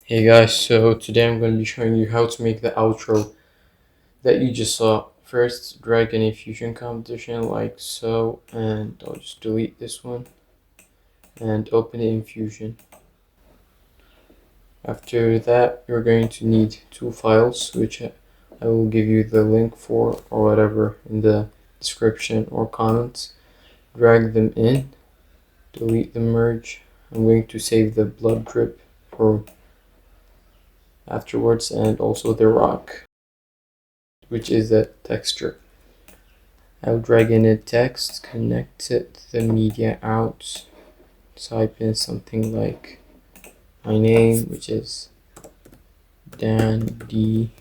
Hey guys, so today I'm going to be showing you how to make the outro that you just saw. First, drag any fusion competition like so, and I'll just delete this one and open it in Fusion. After that, you're going to need two files, which I will give you the link for or whatever in the description or comments. Drag them in, delete the merge. I'm going to save the blood drip for afterwards, and also the rock, which is a texture. I'll drag in a text, connect it to the media out, type in something like my name, which is Dan D,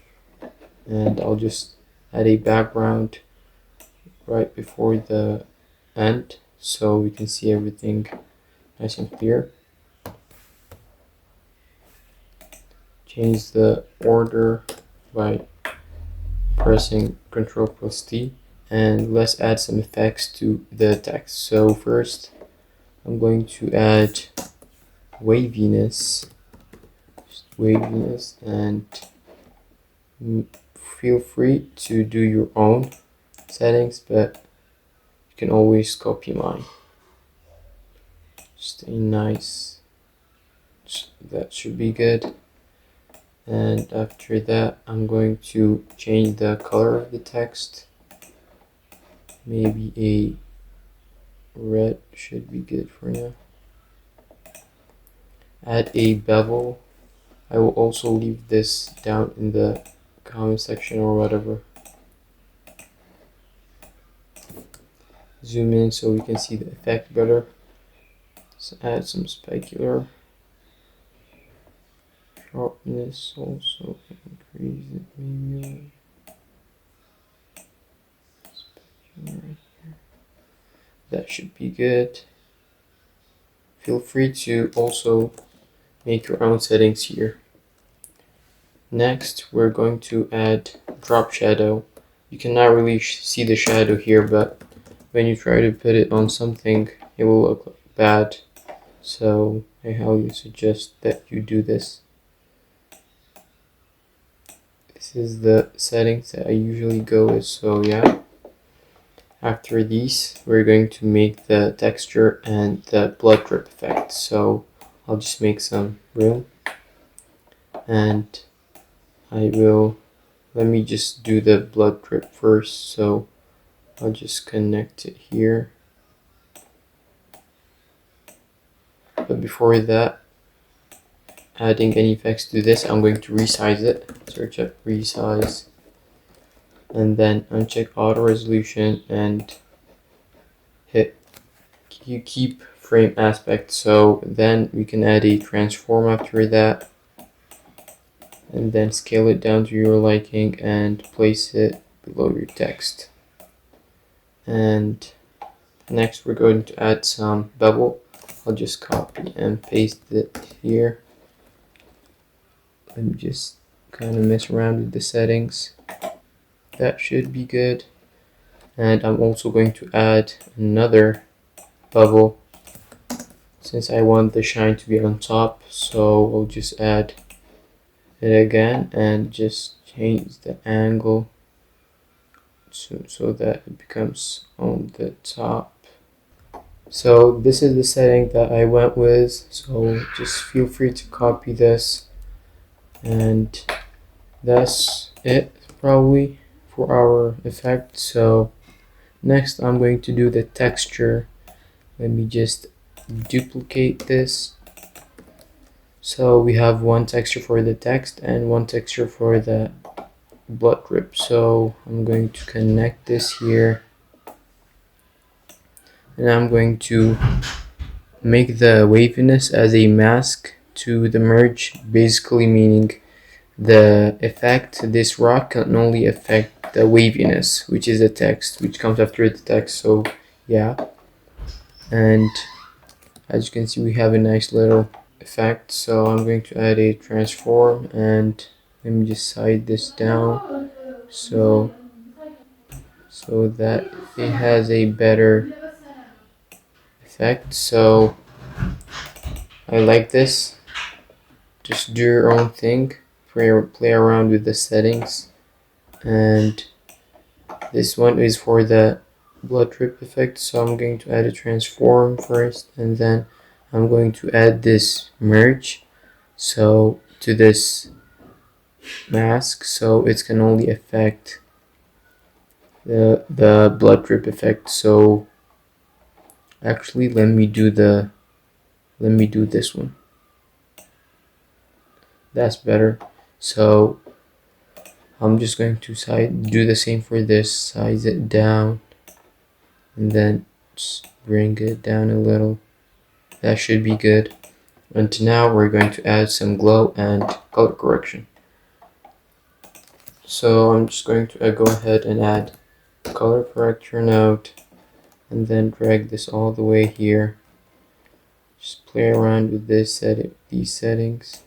and I'll just add a background right before the end so we can see everything nice and clear. Change the order by pressing Ctrl+T, and let's add some effects to the text. So first I'm going to add waviness, and feel free to do your own settings, but you can always copy mine. Just a nice, that should be good. And after that, I'm going to change the color of the text. Maybe a red should be good for now. Add a bevel. I will also leave this down in the comment section or whatever. Zoom in so we can see the effect better. Let's add some specular. Sharpness also, increase it maybe. Specular right here. That should be good. Feel free to also make your own settings here. Next, we're going to add drop shadow. You cannot really see the shadow here, but when you try to put it on something, it will look bad. So I highly suggest that you do this. This is the settings that I usually go with, so yeah. After these, we're going to make the texture and the blood drip effect. So I'll just make some room, and let me just do the blood drip first. So I'll just connect it here. But before that, adding any effects to this, I'm going to resize it. Search up resize, and then uncheck auto resolution and hit keep frame aspect. So then we can add a transform after that, and then scale it down to your liking and place it below your text. And next we're going to add some bevel. I'll just copy and paste it here. Let me just kind of mess around with the settings. That should be good. And I'm also going to add another bevel since I want the shine to be on top. So I'll just add it again and just change the angle so that it becomes on the top. So this is the setting that I went with, so just feel free to copy this, and that's it probably for our effect. So next I'm going to do the texture. Let me just duplicate this. So we have one texture for the text and one texture for the blood drip. So I'm going to connect this here, and I'm going to make the waviness as a mask to the merge, basically meaning the effect, this rock can only affect the waviness, which is the text, which comes after the text. So yeah, and as you can see, we have a nice little effect. So I'm going to add a transform, and let me just side this down so that it has a better effect. So I like this. just do your own thing, play around with the settings. And this one is for the blood drip effect, so I'm going to add a transform first, and then I'm going to add this merge so to this mask, so it can only affect the blood drip effect. So actually let me do this one. That's better. So I'm just going to do the same for this, size it down, and then just bring it down a little. That should be good. And now we're going to add some glow and color correction. So I'm just going to go ahead and add color corrector node, and then drag this all the way here. Just play around with these settings.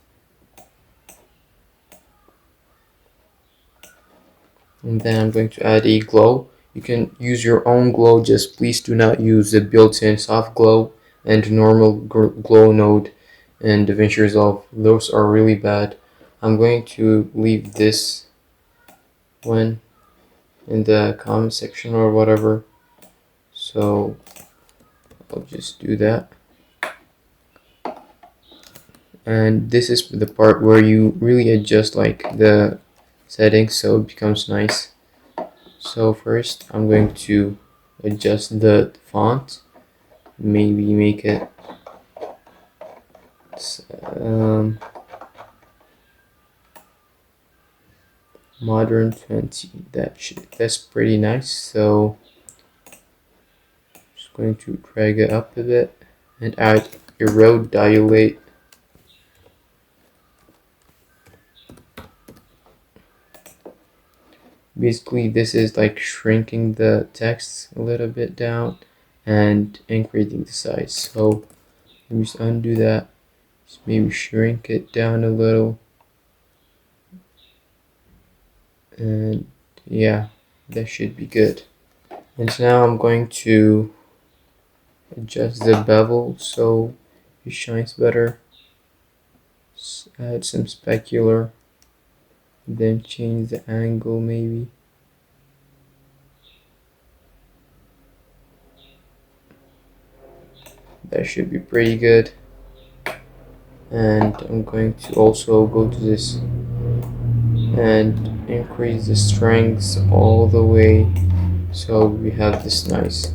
And then I'm going to add a glow. You can use your own glow, just please do not use the built-in soft glow and normal glow node in Davinci Resolve. Those are really bad. I'm going to leave this one in the comment section or whatever. So I'll just do that. And this is the part where you really adjust like the settings so it becomes nice. So first I'm going to adjust the font, maybe make it modern 20. That's pretty nice. So just going to drag it up a bit and add erode dilate. Basically this is like shrinking the text a little bit down and increasing the size. So let me just undo that, just maybe shrink it down a little, and yeah, that should be good. And now I'm going to adjust the bevel so it shines better. Just add some specular, then change the angle maybe. That should be pretty good. And I'm going to also go to this and increase the strength all the way so we have this nice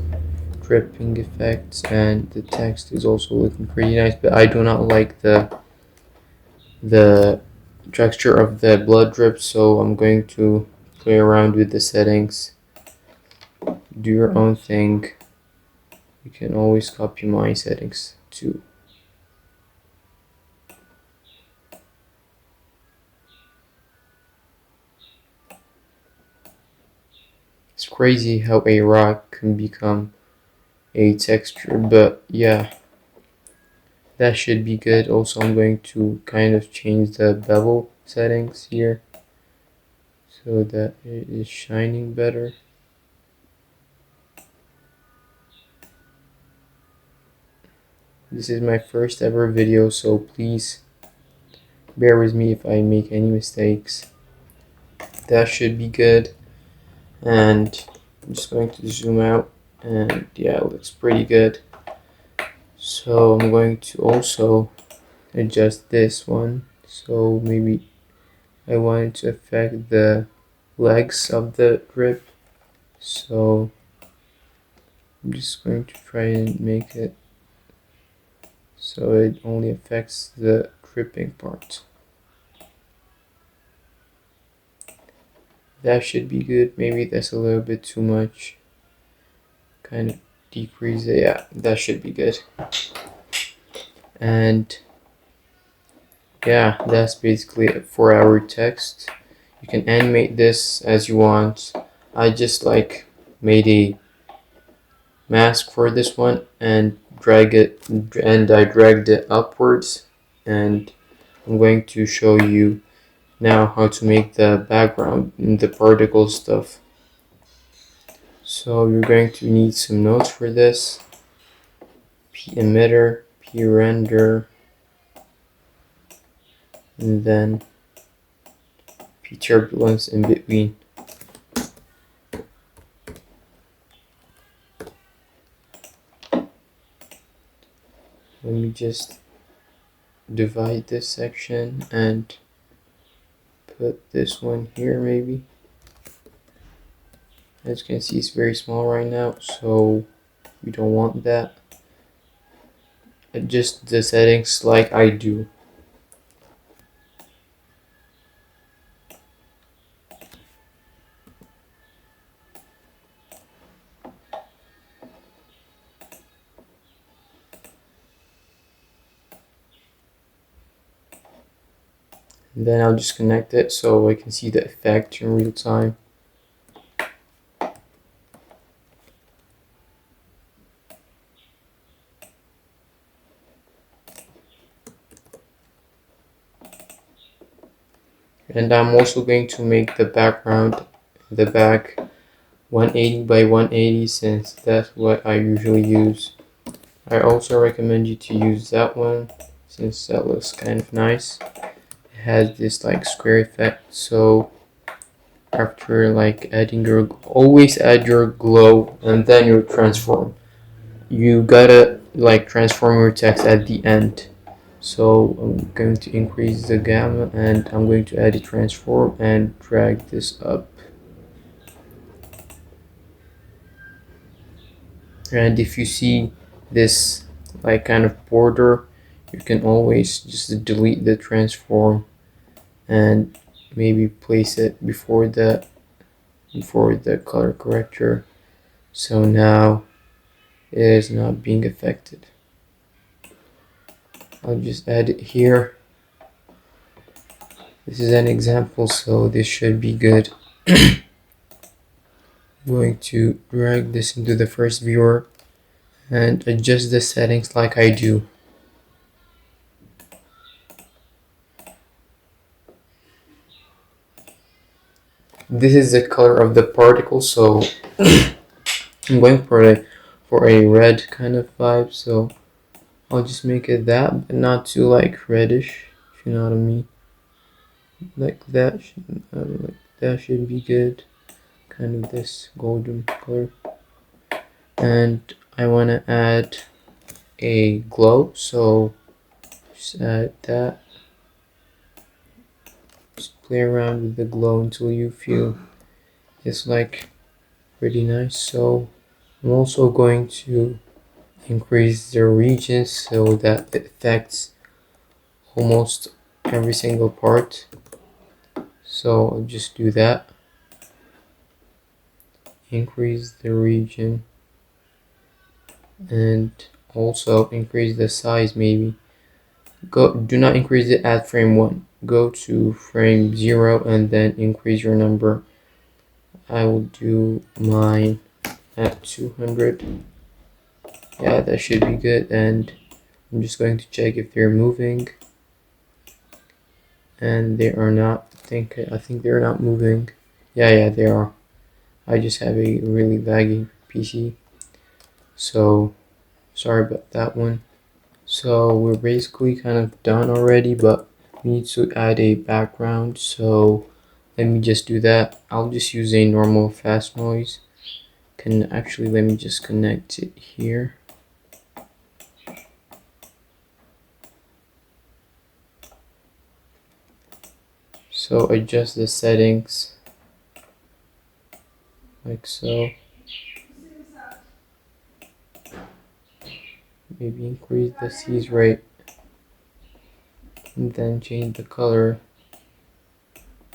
dripping effect, and the text is also looking pretty nice, but I do not like the texture of the blood drip, so I'm going to play around with the settings. Do your own thing. You can always copy my settings too. It's crazy how a rock can become a texture, but yeah, that should be good. Also, I'm going to kind of change the bevel settings here so that it is shining better. This is my first ever video, so please bear with me if I make any mistakes. That should be good. And I'm just going to zoom out, and yeah, it looks pretty good. So I'm going to also adjust this one, so maybe I want it to affect the legs of the drip, so I'm just going to try and make it so it only affects the dripping part. That should be good. Maybe that's a little bit too much. Kind of decrease it. Yeah, that should be good. And yeah, that's basically it for our text. You can animate this as you want. I just like made a mask for this one and I dragged it upwards, and I'm going to show you now how to make the background and the particle stuff. So you're going to need some nodes for this. P emitter, P render, and then p-turbulence in between. Let me just divide this section and put this one here maybe. As you can see, it's very small right now, so we don't want that. Adjust the settings like I do. And then I'll just connect it so I can see the effect in real time. And I'm also going to make the background, the back 180 by 180, since that's what I usually use. I also recommend you to use that one since that looks kind of nice. It has this like square effect, so after like adding your, always add your glow and then your transform. You gotta like transform your text at the end. So I'm going to increase the gamma and I'm going to add a transform and drag this up. And if you see this like kind of border, you can always just delete the transform and maybe place it before the color corrector, so now it is not being affected. I'll just add it here. This is an example, so this should be good. I'm going to drag this into the first viewer and adjust the settings like I do. This is the color of the particle, so I'm going for a red kind of vibe, so I'll just make it that, but not too like reddish, if you know what I mean. Like that should be good, kind of this golden color. And I want to add a glow, so just add that. Just play around with the glow until you feel it's like pretty nice. So I'm also going to increase the region so that it affects almost every single part. So I'll just do that. Increase the region and also increase the size maybe. Do not increase it at frame 1. Go to frame 0 and then increase your number. I will do mine at 200. Yeah, that should be good, and I'm just going to check if they're moving. And they are not. I think they're not moving. Yeah, they are. I just have a really laggy PC, so sorry about that one. So we're basically kind of done already, but we need to add a background, so let me just do that. I'll just use a normal fast noise. Let me just connect it here. So adjust the settings like so. Maybe increase the seize rate and then change the color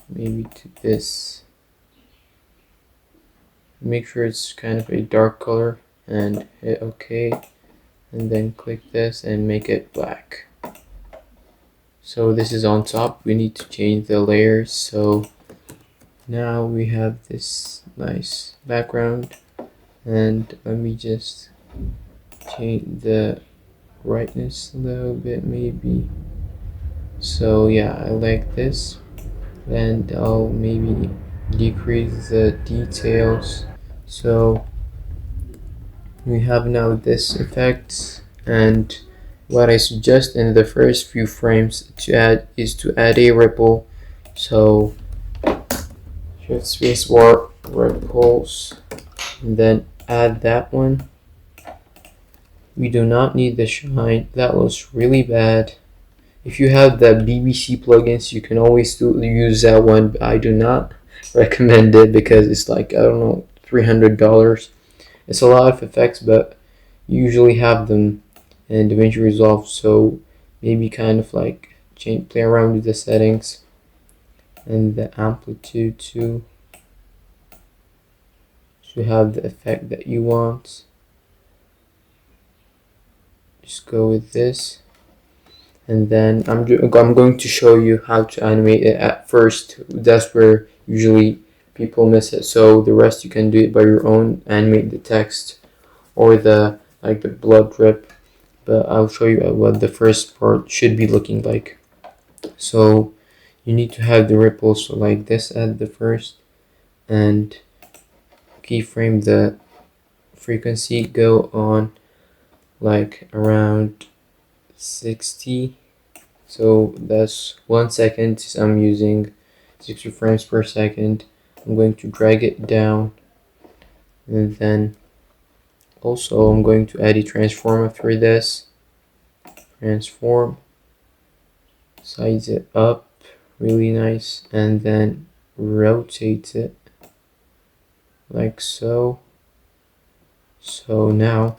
maybe to this. Make sure it's kind of a dark color and hit OK, and then click this and make it black. So this is on top. We need to change the layers, so now we have this nice background, and let me just change the brightness a little bit maybe. So yeah, I like this, and I'll maybe decrease the details. So we have now this effect, and what I suggest in the first few frames to add is to add a ripple. So shift spacebar, ripples, and then add that one. We do not need the shine. That looks really bad. If you have the BBC plugins, you can always use that one, but I do not recommend it because it's like, I don't know, $300. It's a lot of effects, but you usually have them in Davinci Resolve, so maybe kind of like play around with the settings and the amplitude too to have the effect that you want. Just go with this, and then I'm going to show you how to animate it at first. That's where usually people miss it, so the rest you can do it by your own. Animate the text or the blood drip, but I'll show you what the first part should be looking like. So you need to have the ripples, so like this at the first, and keyframe the frequency, go on like around 60, so that's 1 second. I'm using 60 frames per second. I'm going to drag it down, and then also I'm going to add a transform after this. Transform, size it up really nice, and then rotate it like so. So now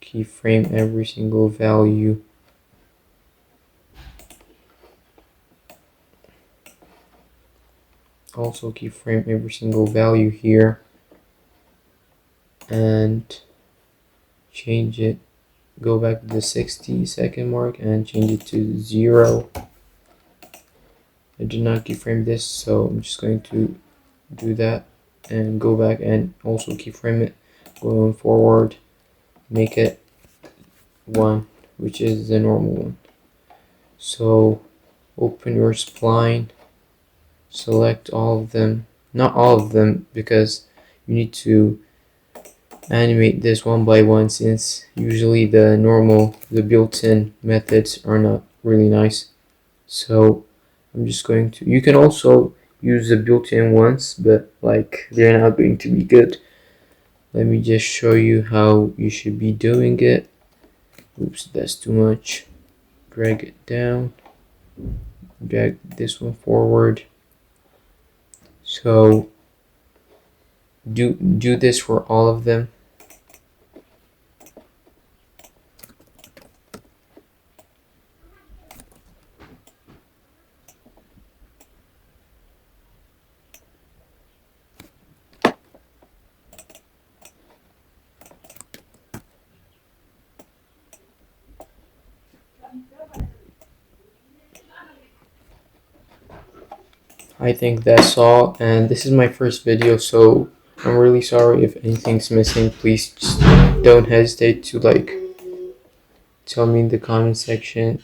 keyframe every single value. Also keyframe every single value here and change it. Go back to the 60-second mark and change it to 0. I did not keyframe this, so I'm just going to do that and go back and also keyframe it going forward. Make it 1, which is the normal one. So open your spline, select all of them, not all of them because you need to animate this one by one, since usually the built-in methods are not really nice. So I'm just going to, you can also use the built-in ones, but like they're not going to be good. Let me just show you how you should be doing it. Oops, that's too much. Drag it down, drag this one forward. So do this for all of them. I think that's all, and this is my first video, so I'm really sorry if anything's missing. Please just don't hesitate to like tell me in the comment section.